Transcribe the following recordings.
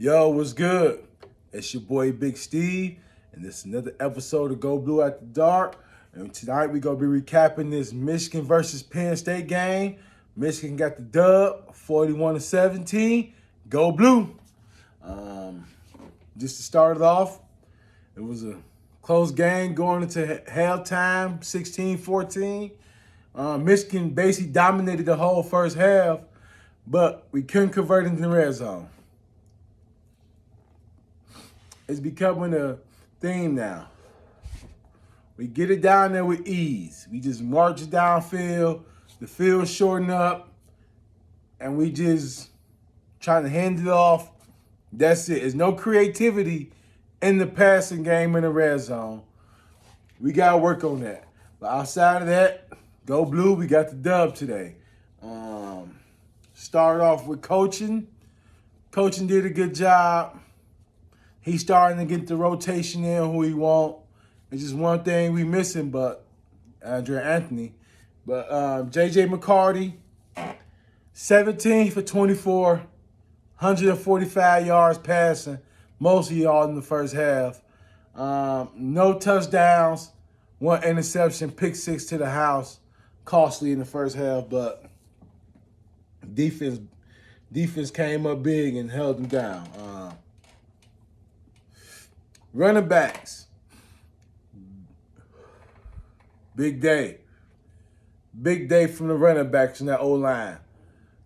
Yo, what's good? It's your boy Big Steve, and this is another episode of Go Blue at the Dark. And tonight we're gonna be recapping this Michigan versus Penn State game. Michigan got the dub, 41-17. Go Blue. Just to start it off, it was a close game going into halftime, 16-14. Michigan basically dominated the whole first half, but we couldn't convert into the red zone. It's becoming a theme now. We get it down there with ease. We just march it downfield, the field shorten up, and we just trying to hand it off. That's it. There's no creativity in the passing game in the red zone. We got to work on that. But outside of that, Go Blue, we got the dub today. Started off with coaching. Coaching did a good job. He's starting to get the rotation in who he want. It's just one thing we missing, but Andre Anthony. But J.J. McCarty, 17 for 24, 145 yards passing, mostly all in the first half. No touchdowns, one interception, pick six to the house, costly in the first half, but defense came up big and held them down. Running backs. Big day. Big day from the running backs in that O-line.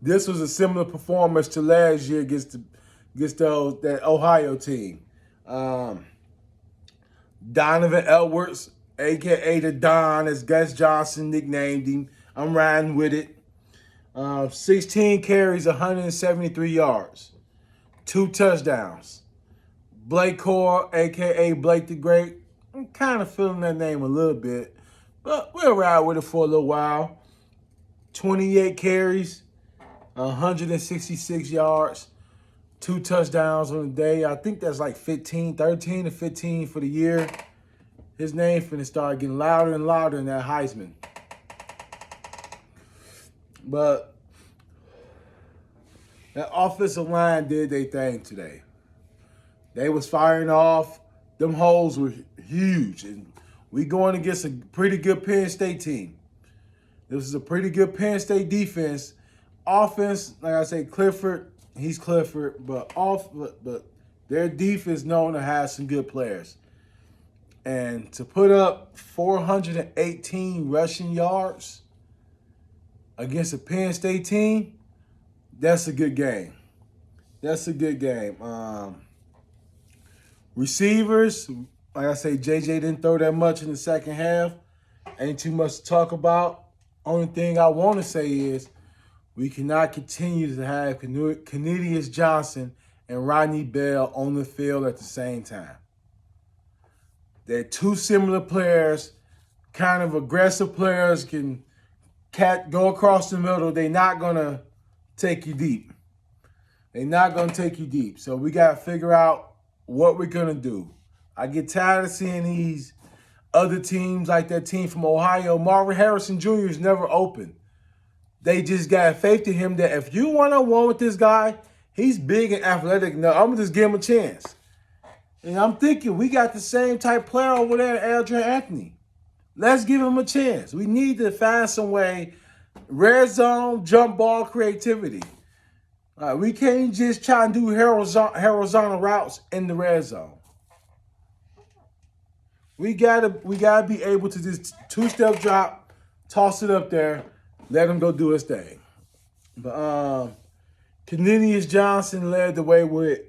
This was a similar performance to last year against that Ohio team. Donovan Edwards, a.k.a. the Don, as Gus Johnson nicknamed him. I'm riding with it. 16 carries, 173 yards. 2 touchdowns. Blake Core, a.k.a. Blake the Great. I'm kind of feeling that name a little bit, but we'll ride with it for a little while. 28 carries, 166 yards, 2 touchdowns on the day. I think that's like 13 to 15 for the year. His name finna start getting louder and louder in that Heisman. But that offensive line did their thing today. They was firing off. Them holes were huge. And we going against a pretty good Penn State team. This is a pretty good Penn State defense. Offense, like I say, Clifford, he's Clifford, but their defense known to have some good players. And to put up 418 rushing yards against a Penn State team, that's a good game. That's a good game. Receivers, like I say, JJ didn't throw that much in the second half. Ain't too much to talk about. Only thing I want to say is we cannot continue to have Cornelius Johnson and Rodney Bell on the field at the same time. They're two similar players, kind of aggressive players, can go across the middle. They're not going to take you deep. They're not going to take you deep. So we got to figure out what we're going to do. I get tired of seeing these other teams like that team from Ohio. Marvin Harrison Jr. is never open. They just got faith in him that if you one-on-one with this guy, he's big and athletic. No, I'm going to just give him a chance. And I'm thinking we got the same type player over there, Andre Anthony. Let's give him a chance. We need to find some way, red zone, jump ball creativity. We can't just try and do horizontal routes in the red zone. We gotta be able to just two-step drop, toss it up there, let him go do his thing. But Cornelius Johnson led the way with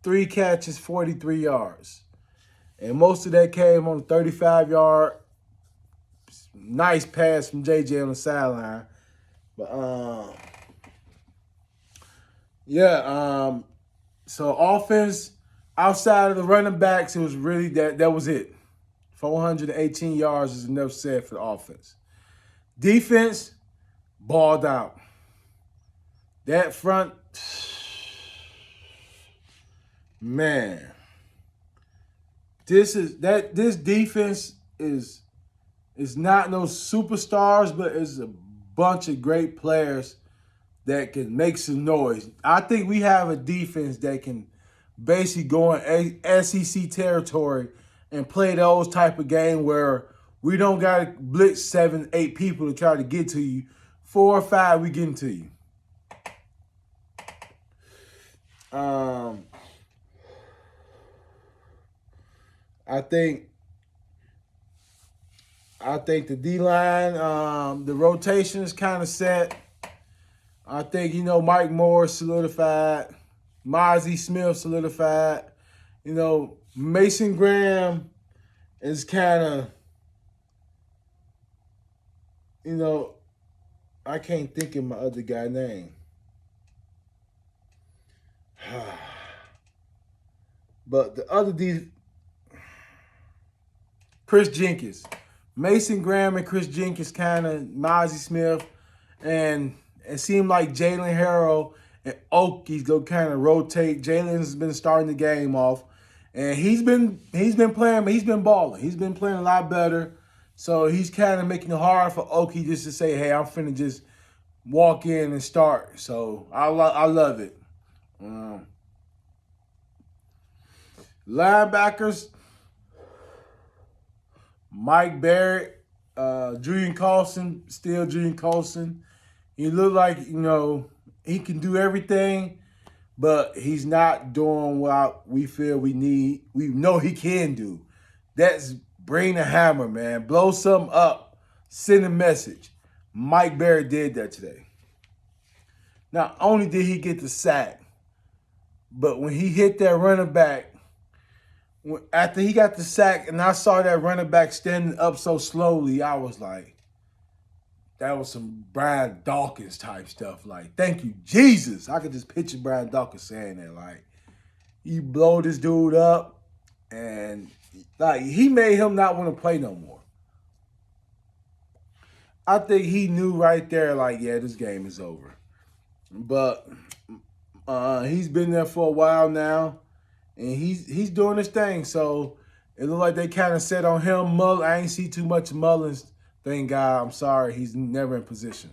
3 catches, 43 yards. And most of that came on a 35-yard nice pass from JJ on the sideline. But so offense, outside of the running backs, it was really that was it. 418 yards is enough said for the offense. Defense, balled out. That front, man. This defense is not no superstars, but it's a bunch of great players that can make some noise. I think we have a defense that can basically go in SEC territory and play those type of game where we don't got to blitz 7, 8 people to try to get to you. 4 or 5, we getting to you. I think the D-line, the rotation is kind of set. I think, Mike Moore solidified. Mozzie Smith solidified. Mason Graham is kind of, I can't think of my other guy's name. But the other Chris Jenkins. Mason Graham and Chris Jenkins kind of, Mozzie Smith, and it seemed like Jalen Harrell and Oki's go kind of rotate. Jalen's been starting the game off, and he's been playing, but he's been balling. He's been playing a lot better, so he's kind of making it hard for Oki just to say, hey, I'm finna just walk in and start. So I love it. Linebackers, Mike Barrett, Julian Colson, still Julian Colson. He looked like, he can do everything, but he's not doing what we feel we need. We know he can do. That's bring the hammer, man. Blow something up. Send a message. Mike Barrett did that today. Not only did he get the sack, but when he hit that running back, after he got the sack and I saw that running back standing up so slowly, I was like, that was some Brian Dawkins type stuff. Like, thank you, Jesus. I could just picture Brian Dawkins saying that. Like, you blow this dude up, and like he made him not want to play no more. I think he knew right there, like, yeah, this game is over. But he's been there for a while now, and he's doing his thing. So it looked like they kind of set on him. I ain't see too much Mullins. Thank God. I'm sorry. He's never in position.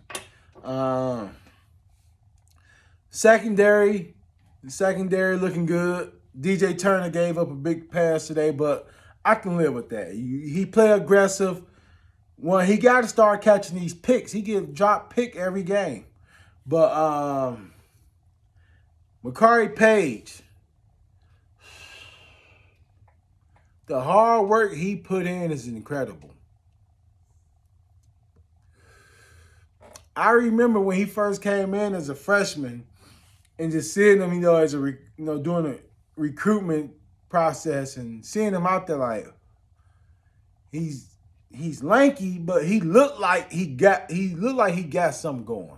Secondary looking good. DJ Turner gave up a big pass today, but I can live with that. He play aggressive. Well, he got to start catching these picks. He get drop pick every game. But Makari Page, the hard work he put in is incredible. I remember when he first came in as a freshman and just seeing him, as a doing a recruitment process and seeing him out there like he's lanky, but he looked like he got something going.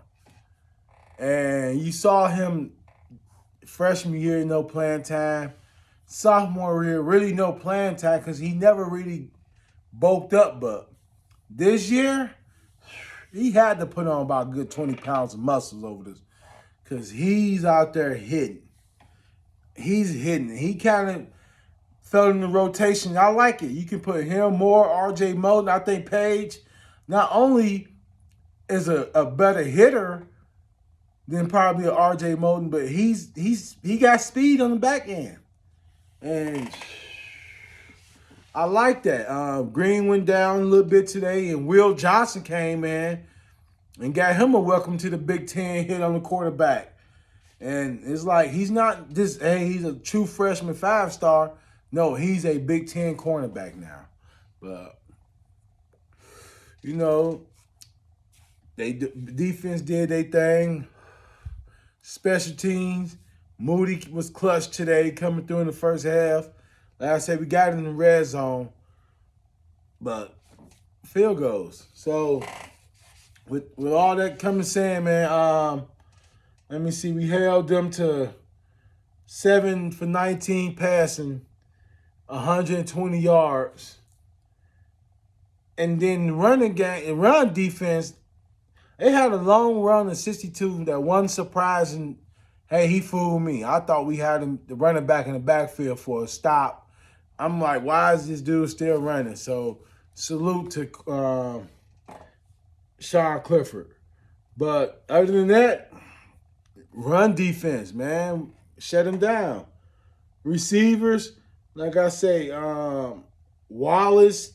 And you saw him freshman year, no playing time. Sophomore year, really no playing time because he never really bulked up. But this year, he had to put on about a good 20 pounds of muscles over this because he's out there hitting. He's hitting. He kind of fell in the rotation. I like it. You can put him, Moore, R.J. Moulton. I think Page not only is a better hitter than probably a R.J. Moulton, but he got speed on the back end. And I like that. Green went down a little bit today, and Will Johnson came in and got him a welcome to the Big Ten hit on the quarterback. And it's like he's not just, hey, he's a true freshman 5-star. No, he's a Big Ten cornerback now. But, defense did their thing. Special teams. Moody was clutch today coming through in the first half. Like I said, we got in the red zone, but field goals. So with all that coming saying, man, let me see. We held them to 7 for 19 passing, 120 yards. And then running defense, they had a long run of 62. That one surprising. Hey, he fooled me. I thought we had him, the running back in the backfield for a stop. I'm like, why is this dude still running? So salute to Sean Clifford. But other than that, run defense, man, shut him down. Receivers, like I say, Wallace,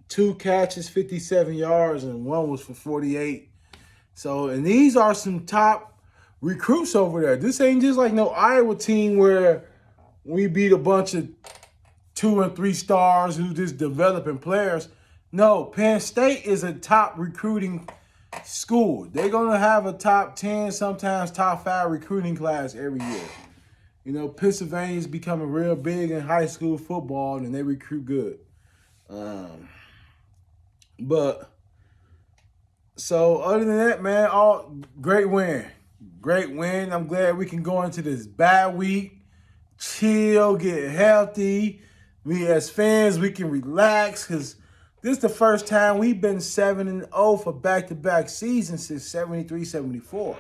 2 catches, 57 yards, and one was for 48. So, and these are some top recruits over there. This ain't just like no Iowa team where we beat a bunch of 2 and 3 stars who just developing players. No, Penn State is a top recruiting school. They're gonna have a top 10, sometimes top 5 recruiting class every year. You know, Pennsylvania's becoming real big in high school football, and they recruit good. But so other than that, man, all great win. Great win. I'm glad we can go into this bye week, chill, get healthy. We as fans, we can relax because this is the first time we've been 7-0 for back-to-back seasons since 73, 74.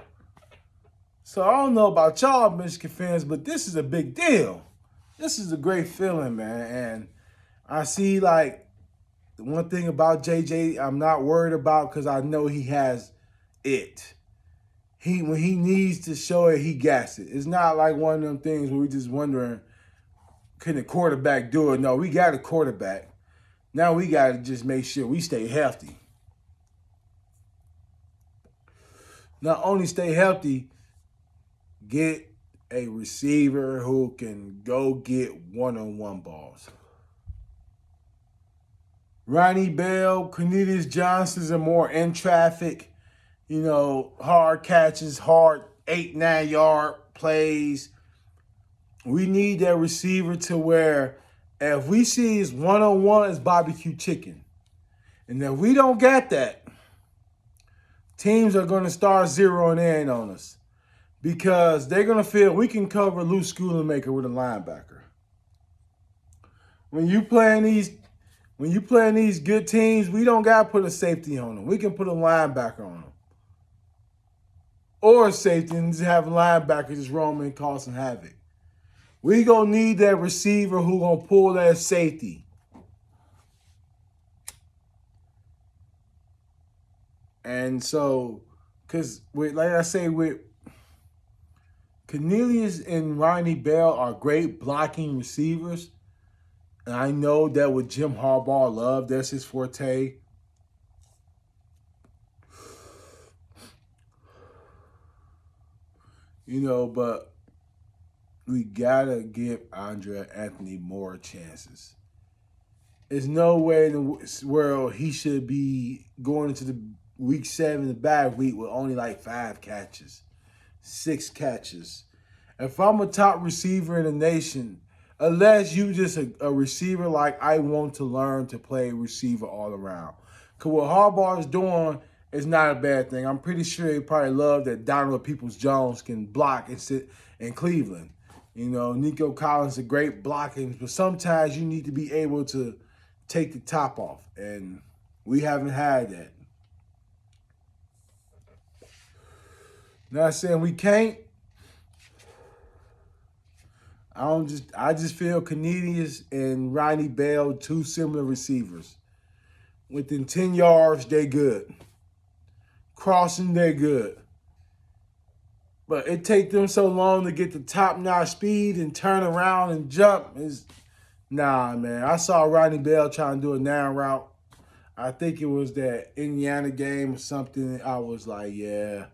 So I don't know about y'all Michigan fans, but this is a big deal. This is a great feeling, man. And I see, like, the one thing about JJ I'm not worried about because I know he has it. When he needs to show it, he gets it. It's not like one of them things where we just wondering, can the quarterback do it? No, we got a quarterback. Now we got to just make sure we stay healthy. Not only stay healthy, get a receiver who can go get one-on-one balls. Ronnie Bell, Cornelius Johnson's are more in traffic, you know, hard catches, hard 8-9 yard plays. We need that receiver to where if we see his one-on-one, it's barbecue chicken. And if we don't get that, teams are going to start zeroing in on us because they're going to feel we can cover Lou Schoonmaker with a linebacker. When you playing these good teams, we don't got to put a safety on them. We can put a linebacker on them. Or a safety and just have a linebacker just roaming and causing havoc. We going to need that receiver who going to pull that safety. And so, because like I say, with Cornelius and Ronnie Bell are great blocking receivers. And I know that what Jim Harbaugh loved, that's his forte. You know, but we got to give Andre Anthony more chances. There's no way in the world he should be going into the week 7, the bad week, with only like 5 catches, 6 catches. If I'm a top receiver in the nation, unless you just a receiver like I want to learn to play receiver all around. Because what Harbaugh is doing is not a bad thing. I'm pretty sure he probably loved that Donovan Peoples-Jones can block and sit in Cleveland. You know, Nico Collins is great blocking, but sometimes you need to be able to take the top off, and we haven't had that. Not saying we can't. I just feel Cornelius and Ronnie Bell, 2 similar receivers. Within 10 yards, they good. Crossing, they good. But it takes them so long to get the top-notch speed and turn around and jump. Nah, man. I saw Ronnie Bell trying to do a 9 route. I think it was that Indiana game or something. I was like, yeah,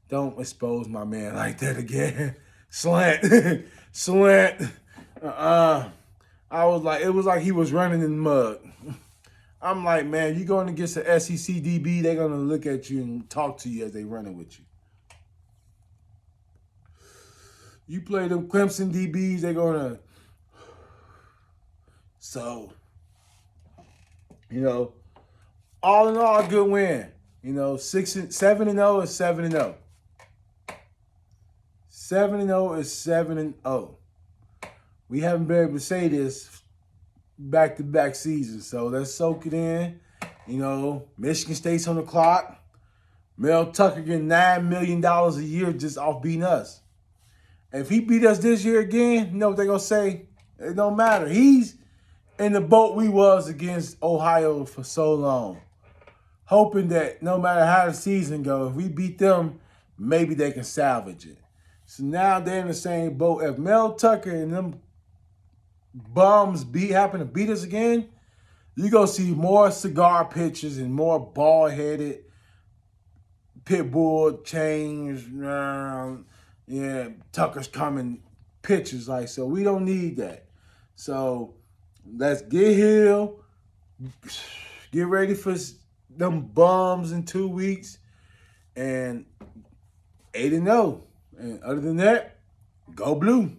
don't expose my man like that again. Slant. Slant. I was like, it was like he was running in mud. I'm like, man, you're going against the SEC DB, they're going to look at you and talk to you as they running with you. You play them Clemson DBs, they're going to. So, you know, all in all, a good win. You know, 7-0 is 7-0. 7-0 is 7-0. We haven't been able to say this back-to-back seasons, so let's soak it in. You know, Michigan State's on the clock. Mel Tucker getting $9 million a year just off beating us. If he beat us this year again, you know what they're going to say? It don't matter. He's in the boat we was against Ohio for so long, hoping that no matter how the season goes, if we beat them, maybe they can salvage it. So now they're in the same boat. If Mel Tucker and them bums happen to beat us again, you're going to see more cigar pitchers and more bald-headed pit bull change. Yeah, Tucker's coming pitchers. Like, so we don't need that. So let's get here. Get ready for them bums in 2 weeks. And 8-0. And other than that, go blue.